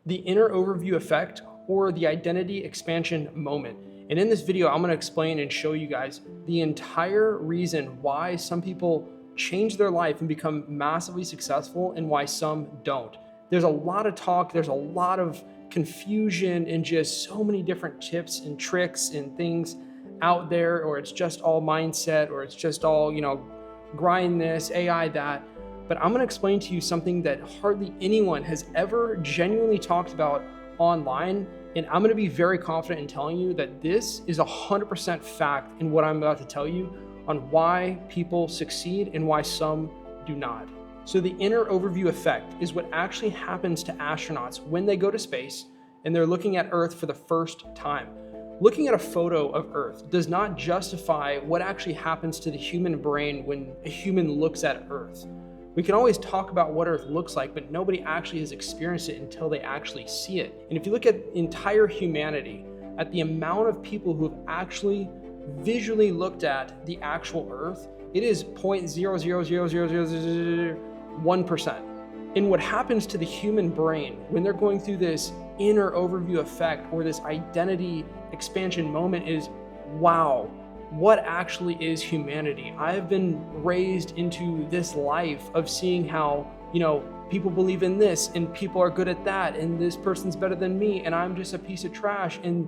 the inner overview effect, or the identity expansion moment. And in this video, I'm going to explain and show you guys the entire reason why some people change their life and become massively successful and why some don't. There's a lot of talk, there's a lot of confusion, and just so many different tips and tricks and things out there, or it's just all mindset, or it's just all, grind this, AI that. But I'm going to explain to you something that hardly anyone has ever genuinely talked about online. And I'm going to be very confident in telling you that this is 100% fact in what I'm about to tell you on why people succeed and why some do not. So the inner overview effect is what actually happens to astronauts when they go to space and they're looking at Earth for the first time. Looking at a photo of Earth does not justify what actually happens to the human brain when a human looks at Earth. We can always talk about what Earth looks like, but nobody actually has experienced it until they actually see it. And if you look at entire humanity, at the amount of people who have actually visually looked at the actual Earth, it is 0.0000001%. And what happens to the human brain when they're going through this inner overview effect or this identity expansion moment is, wow, what actually is humanity? I have been raised into this life of seeing how, people believe in this and people are good at that, and this person's better than me and I'm just a piece of trash, and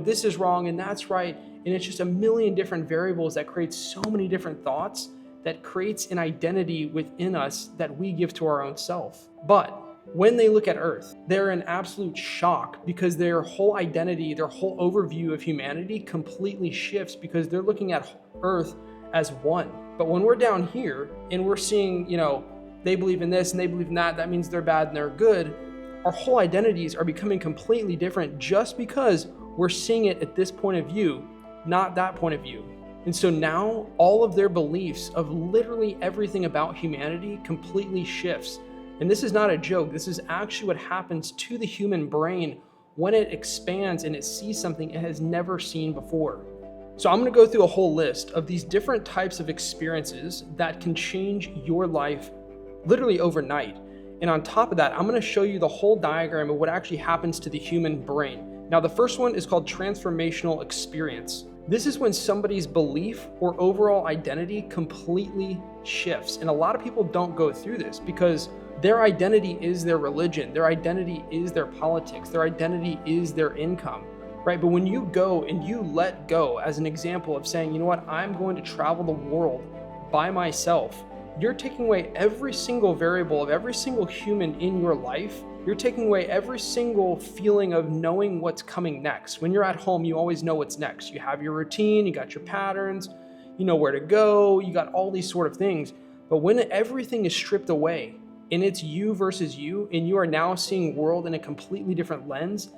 this is wrong and that's right. And it's just a million different variables that creates so many different thoughts that creates an identity within us that we give to our own self. But when they look at Earth, they're in absolute shock because their whole identity, their whole overview of humanity completely shifts because they're looking at Earth as one. But when we're down here and we're seeing, they believe in this and they believe in that, that means they're bad and they're good, our whole identities are becoming completely different just because we're seeing it at this point of view, not that point of view. And so now all of their beliefs of literally everything about humanity completely shifts. And this is not a joke. This is actually what happens to the human brain when it expands and it sees something it has never seen before. So I'm going to go through a whole list of these different types of experiences that can change your life literally overnight. And on top of that, I'm going to show you the whole diagram of what actually happens to the human brain. Now, the first one is called transformational experience. This is when somebody's belief or overall identity completely shifts. And a lot of people don't go through this because their identity is their religion, their identity is their politics, their identity is their income, right? But when you go and you let go, as an example of saying, you know what, I'm going to travel the world by myself, you're taking away every single variable of every single human in your life. You're taking away every single feeling of knowing what's coming next. When you're at home, you always know what's next. You have your routine, you got your patterns, you know where to go, you got all these sort of things. But when everything is stripped away, and it's you versus you, and you are now seeing world in a completely different lens,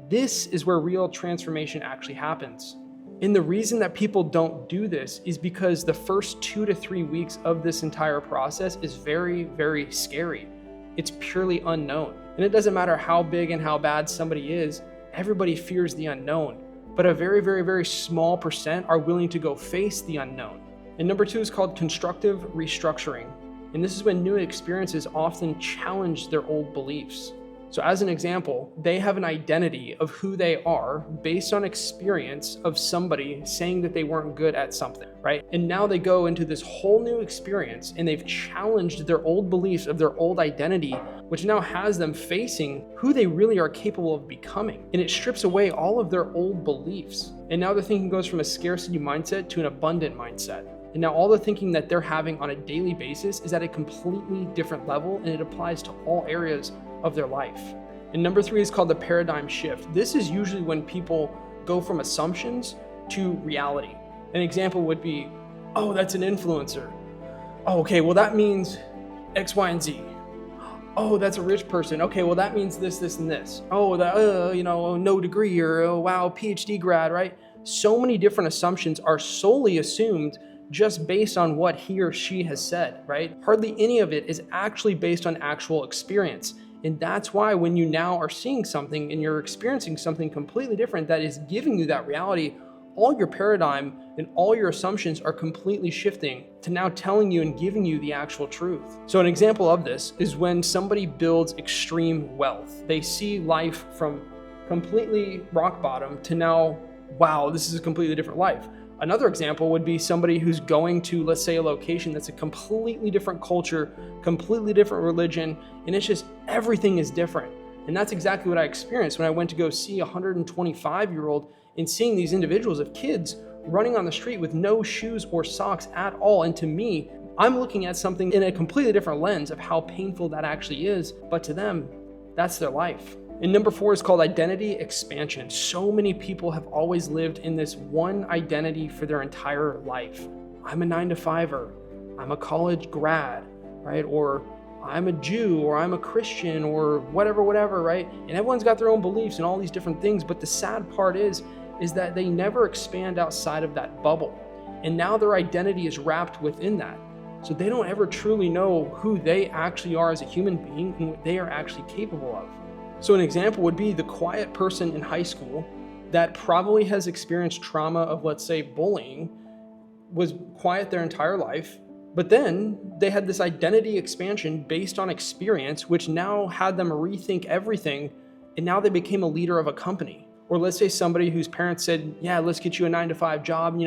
this is where real transformation actually happens. And the reason that people don't do this is because the first 2 to 3 weeks of this entire process is very, very scary. It's purely unknown. And it doesn't matter how big and how bad somebody is, everybody fears the unknown. But a very, very, very small percent are willing to go face the unknown. And number 2 is called constructive restructuring. And this is when new experiences often challenge their old beliefs. So as an example, they have an identity of who they are based on experience of somebody saying that they weren't good at something, right? And now they go into this whole new experience and they've challenged their old beliefs of their old identity, which now has them facing who they really are capable of becoming. And it strips away all of their old beliefs. And now their thinking goes from a scarcity mindset to an abundant mindset. And now all the thinking that they're having on a daily basis is at a completely different level, and it applies to all areas of their life. And number 3 is called the paradigm shift. This is usually when people go from assumptions to reality. An example would be, oh, that's an influencer. Oh, okay, well that means X, Y, and Z. Oh, that's a rich person. Okay, well that means this, this, and this. Oh, that, no degree, or oh, wow, PhD grad, right? So many different assumptions are solely assumed just based on what he or she has said, right? Hardly any of it is actually based on actual experience. And that's why when you now are seeing something and you're experiencing something completely different that is giving you that reality, all your paradigm and all your assumptions are completely shifting to now telling you and giving you the actual truth. So an example of this is when somebody builds extreme wealth. They see life from completely rock bottom to now, wow, this is a completely different life. Another example would be somebody who's going to, let's say, a location that's a completely different culture, completely different religion, and it's just everything is different. And that's exactly what I experienced when I went to go see a 125-year-old and seeing these individuals of kids running on the street with no shoes or socks at all. And to me, I'm looking at something in a completely different lens of how painful that actually is, but to them, that's their life. And number 4 is called identity expansion. So many people have always lived in this one identity for their entire life. I'm a 9-to-5er, I'm a college grad, right? Or I'm a Jew, or I'm a Christian, or whatever, right? And everyone's got their own beliefs and all these different things. But the sad part is that they never expand outside of that bubble. And now their identity is wrapped within that. So they don't ever truly know who they actually are as a human being and what they are actually capable of. So an example would be the quiet person in high school that probably has experienced trauma of, let's say, bullying, was quiet their entire life, but then they had this identity expansion based on experience, which now had them rethink everything, and now they became a leader of a company. Or let's say somebody whose parents said, yeah, let's get you a 9-to-5 job,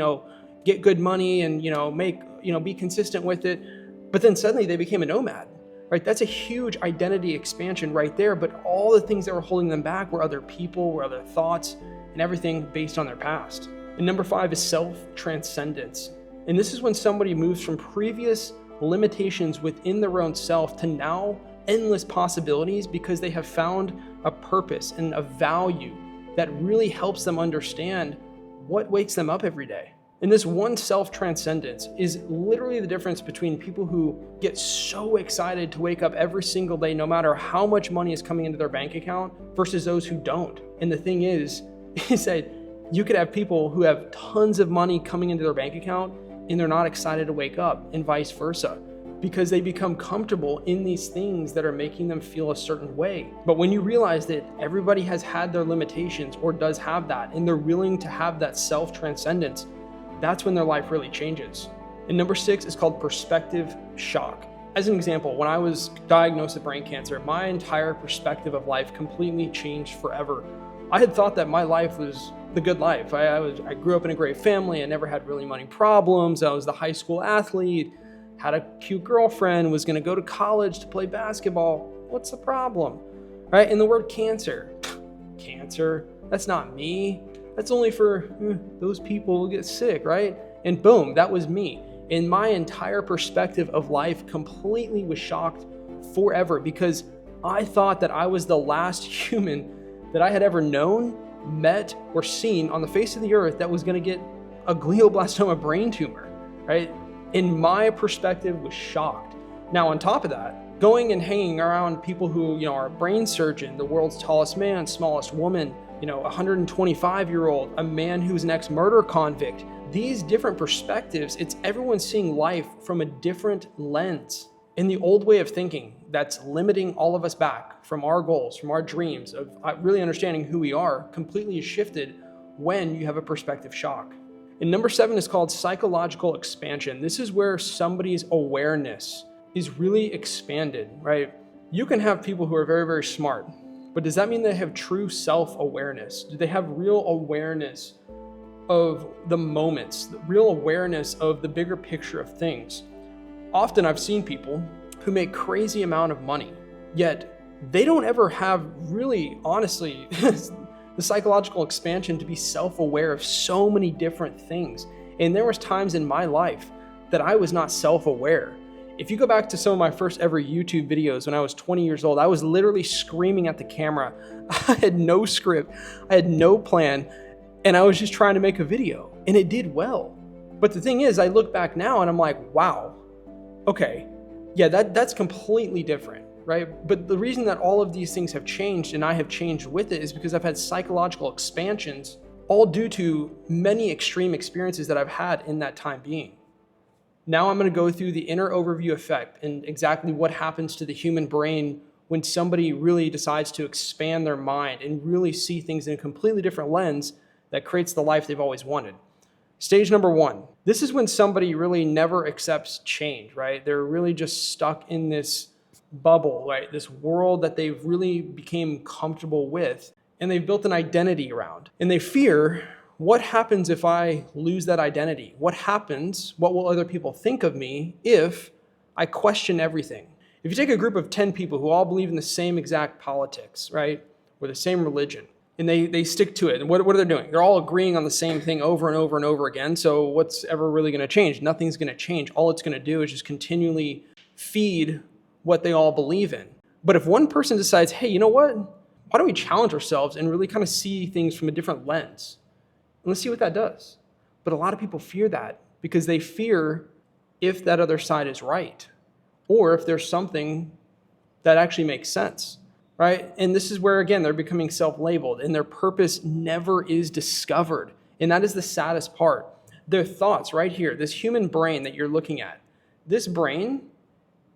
get good money and, be consistent with it. But then suddenly they became a nomad. Right? That's a huge identity expansion right there, but all the things that were holding them back were other people, were other thoughts, and everything based on their past. And number 5 is self-transcendence. And this is when somebody moves from previous limitations within their own self to now endless possibilities because they have found a purpose and a value that really helps them understand what wakes them up every day. And this one self-transcendence is literally the difference between people who get so excited to wake up every single day, no matter how much money is coming into their bank account, versus those who don't. And the thing is that you could have people who have tons of money coming into their bank account and they're not excited to wake up, and vice versa, because they become comfortable in these things that are making them feel a certain way. But when you realize that everybody has had their limitations or does have that, and they're willing to have that self-transcendence, that's when their life really changes. And number 6 is called perspective shock. As an example, when I was diagnosed with brain cancer, my entire perspective of life completely changed forever. I had thought that my life was the good life. I grew up in a great family. I never had really money problems. I was the high school athlete, had a cute girlfriend, was gonna go to college to play basketball. What's the problem, right? And the word cancer, that's not me. That's only for those people who get sick, right? And boom, that was me. And my entire perspective of life completely was shocked forever because I thought that I was the last human that I had ever known, met, or seen on the face of the earth that was gonna get a glioblastoma brain tumor, right? And my perspective was shocked. Now, on top of that, going and hanging around people who, are a brain surgeon, the world's tallest man, smallest woman, a 125-year-old, a man who's an ex-murder convict. These different perspectives, it's everyone seeing life from a different lens. And the old way of thinking that's limiting all of us back from our goals, from our dreams, of really understanding who we are, completely is shifted when you have a perspective shock. And number 7 is called psychological expansion. This is where somebody's awareness is really expanded, right? You can have people who are very, very smart, but does that mean they have true self-awareness? Do they have real awareness of the moments, the real awareness of the bigger picture of things? Often I've seen people who make crazy amount of money, yet they don't ever have really, honestly, the psychological expansion to be self-aware of so many different things. And there was times in my life that I was not self-aware. If you go back to some of my first ever YouTube videos when I was 20 years old, I was literally screaming at the camera. I had no script, I had no plan, and I was just trying to make a video, and it did well. But the thing is, I look back now and I'm like, wow, okay, yeah, that's completely different, right? But the reason that all of these things have changed and I have changed with it is because I've had psychological expansions, all due to many extreme experiences that I've had in that time being. Now I'm going to go through the inner overview effect and exactly what happens to the human brain when somebody really decides to expand their mind and really see things in a completely different lens that creates the life they've always wanted. Stage number 1. This is when somebody really never accepts change, right? They're really just stuck in this bubble, right? This world that they've really became comfortable with and they've built an identity around. And they fear, what happens if I lose that identity? What happens? What will other people think of me if I question everything? If you take a group of 10 people who all believe in the same exact politics, right? Or the same religion, and they stick to it. And what are they doing? They're all agreeing on the same thing over and over and over again. So what's ever really going to change? Nothing's going to change. All it's going to do is just continually feed what they all believe in. But if one person decides, hey, you know what? Why don't we challenge ourselves and really kind of see things from a different lens? And let's see what that does. But a lot of people fear that because they fear if that other side is right or if there's something that actually makes sense. Right? And this is where, again, they're becoming self-labeled and their purpose never is discovered. And that is the saddest part. Their thoughts right here, this human brain that you're looking at, this brain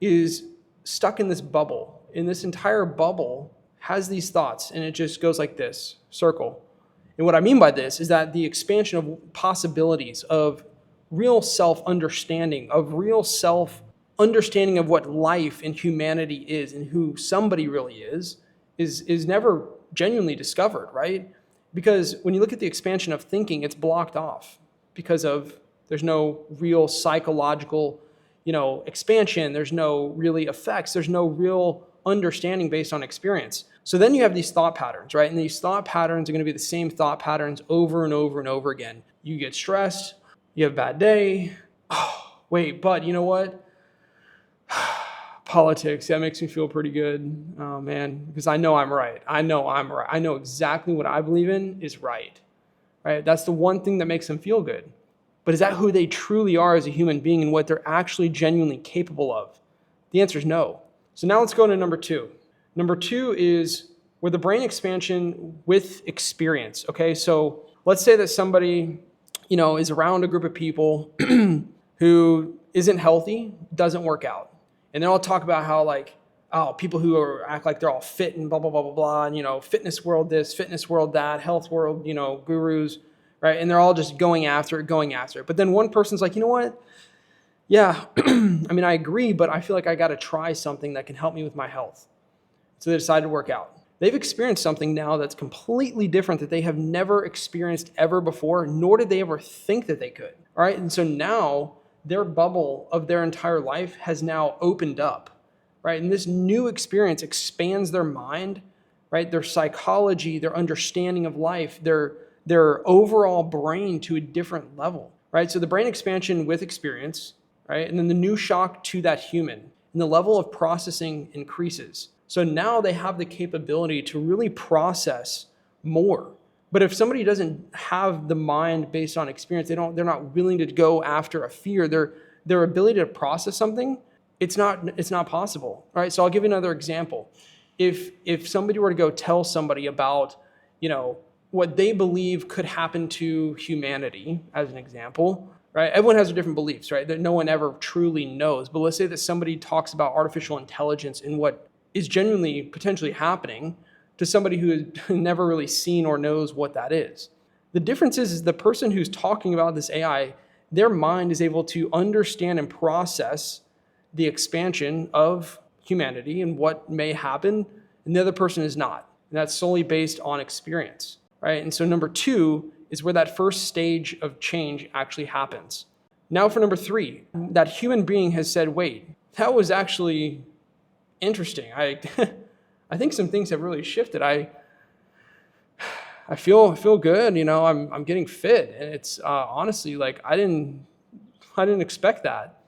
is stuck in this bubble. And this entire bubble has these thoughts and it just goes like this, circle. And what I mean by this is that the expansion of possibilities of real self-understanding, of real self-understanding of what life and humanity is and who somebody really is never genuinely discovered, right? Because when you look at the expansion of thinking, it's blocked off because of there's no real psychological, expansion. There's no really effects. There's no real understanding based on experience. So then you have these thought patterns, right? And these thought patterns are going to be the same thought patterns over and over and over again. You get stressed. You have a bad day. Oh, wait, but you know what? Politics, that makes me feel pretty good. Oh man, because I know I'm right. I know exactly what I believe in is right. Right? That's the one thing that makes them feel good. But is that who they truly are as a human being and what they're actually genuinely capable of? The answer is no. So now let's go to number 2. Number 2 is where the brain expansion with experience. Okay, so let's say that somebody, is around a group of people who isn't healthy, doesn't work out. And they'll all talk about how people who act like they're all fit and blah, blah, blah, blah, blah. And, fitness world this, fitness world that, health world, gurus, right? And they're all just going after it. But then one person's like, you know what? Yeah, I agree, but I feel like I got to try something that can help me with my health. So they decide to work out. They've experienced something now that's completely different that they have never experienced ever before, nor did they ever think that they could. All right. And so now their bubble of their entire life has now opened up, right? And this new experience expands their mind, right? Their psychology, their understanding of life, their overall brain to a different level, right? So the brain expansion with experience, right? And then the new shock to that human and the level of processing increases. So now they have the capability to really process more. But if somebody doesn't have the mind based on experience, they're not willing to go after a fear, their ability to process something, it's not possible. All right. So I'll give you another example. If somebody were to go tell somebody about, what they believe could happen to humanity, as an example, right? Everyone has their different beliefs, right? That no one ever truly knows. But let's say that somebody talks about artificial intelligence and what is genuinely potentially happening to somebody who has never really seen or knows what that is. The difference is the person who's talking about this AI, their mind is able to understand and process the expansion of humanity and what may happen, and the other person is not. And that's solely based on experience, right? And so number 2 is where that first stage of change actually happens. Now for number 3, that human being has said, wait, that was actually interesting. I think some things have really shifted. I feel good. I'm getting fit, and it's honestly I didn't expect that.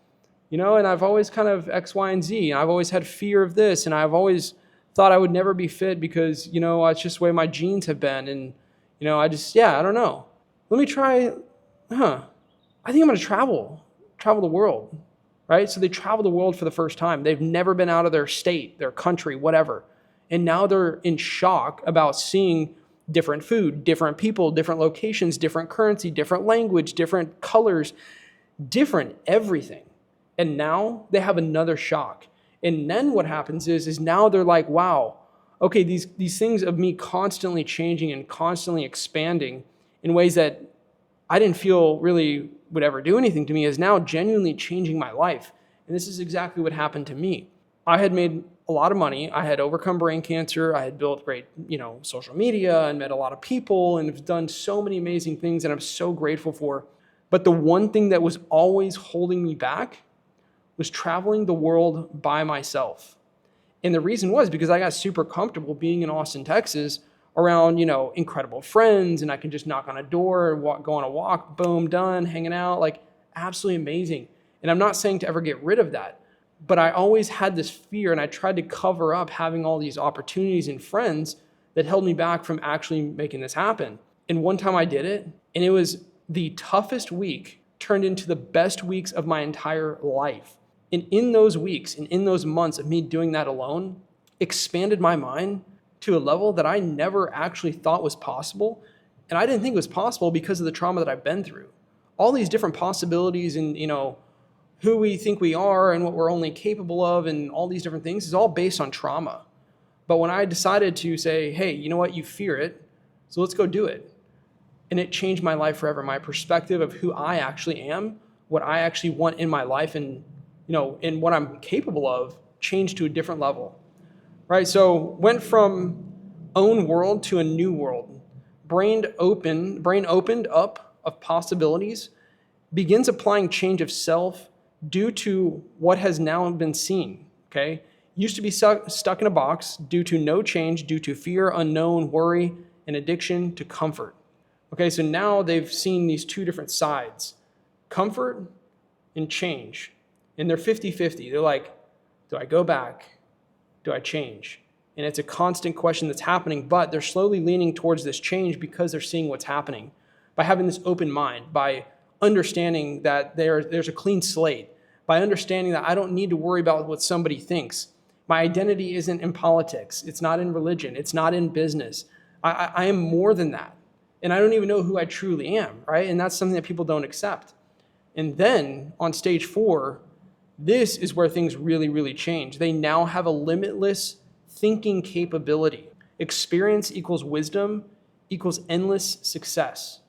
And I've always kind of X, Y, and Z. And I've always had fear of this, and I've always thought I would never be fit because it's just the way my genes have been, and I don't know. Let me try. I think I'm going to travel the world. Right? So they travel the world for the first time. They've never been out of their state, their country, whatever. And now they're in shock about seeing different food, different people, different locations, different currency, different language, different colors, different everything. And now they have another shock. And then what happens is now they're like, wow, okay, these things of me constantly changing and constantly expanding in ways that I didn't feel really would ever do anything to me is now genuinely changing my life. And this is exactly what happened to me. I had made a lot of money. I had overcome brain cancer. I had built great, social media and met a lot of people and have done so many amazing things that I'm so grateful for. But the one thing that was always holding me back was traveling the world by myself. And the reason was because I got super comfortable being in Austin, Texas, around, incredible friends, and I can just knock on a door and go on a walk, boom, done, hanging out, like absolutely amazing. And I'm not saying to ever get rid of that, but I always had this fear, and I tried to cover up having all these opportunities and friends that held me back from actually making this happen. And one time I did it, and it was the toughest week turned into the best weeks of my entire life. And in those weeks and in those months of me doing that alone, expanded my mind to a level that I never actually thought was possible. And I didn't think it was possible because of the trauma that I've been through. All these different possibilities and, who we think we are and what we're only capable of and all these different things is all based on trauma. But when I decided to say, hey, you know what, you fear it, so let's go do it. And it changed my life forever. My perspective of who I actually am, what I actually want in my life and, and what I'm capable of changed to a different level. Right? So went from own world to a new world. Brain opened up of possibilities, begins applying change of self due to what has now been seen. Okay? Used to be stuck in a box due to no change, due to fear, unknown, worry, and addiction to comfort. Okay, so now they've seen these two different sides, comfort and change. And they're 50-50. They're like, do I go back? Do I change? And it's a constant question that's happening, but they're slowly leaning towards this change because they're seeing what's happening. By having this open mind, by understanding that there's a clean slate, by understanding that I don't need to worry about what somebody thinks. My identity isn't in politics. It's not in religion. It's not in business. I am more than that. And I don't even know who I truly am, right? And that's something that people don't accept. And then on stage 4, this is where things really, really change. They now have a limitless thinking capability. Experience equals wisdom equals endless success.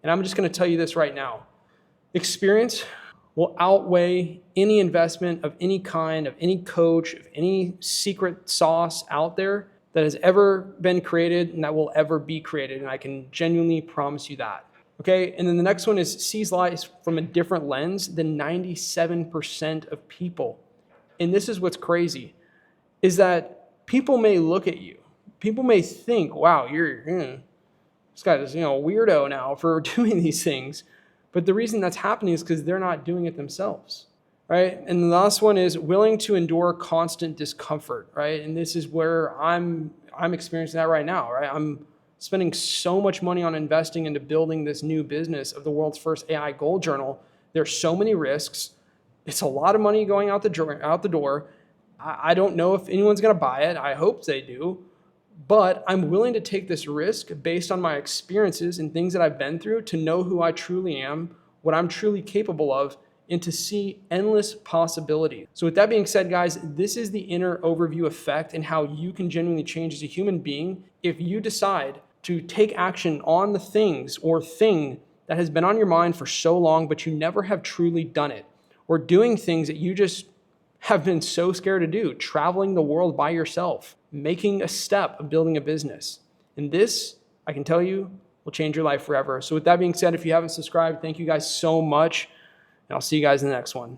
And I'm just going to tell you this right now. Experience will outweigh any investment of any kind, of any coach, of any secret sauce out there that has ever been created and that will ever be created. And I can genuinely promise you that. Okay, and then the next one is sees life from a different lens than 97% of people. And this is what's crazy, is that people may look at you. People may think, wow, you're this guy is, weirdo now for doing these things. But the reason that's happening is because they're not doing it themselves. Right? And the last one is willing to endure constant discomfort, right? And this is where I'm experiencing that right now, right? I'm spending so much money on investing into building this new business of the world's first AI gold journal. There's so many risks. It's a lot of money going out the door. I don't know if anyone's going to buy it. I hope they do. But I'm willing to take this risk based on my experiences and things that I've been through to know who I truly am, what I'm truly capable of, and to see endless possibilities. So with that being said, guys, this is the inner overview effect and how you can genuinely change as a human being if you decide to take action on the things or thing that has been on your mind for so long, but you never have truly done it, or doing things that you just have been so scared to do, traveling the world by yourself, making a step of building a business. And this, I can tell you, will change your life forever. So with that being said, if you haven't subscribed, thank you guys so much. And I'll see you guys in the next one.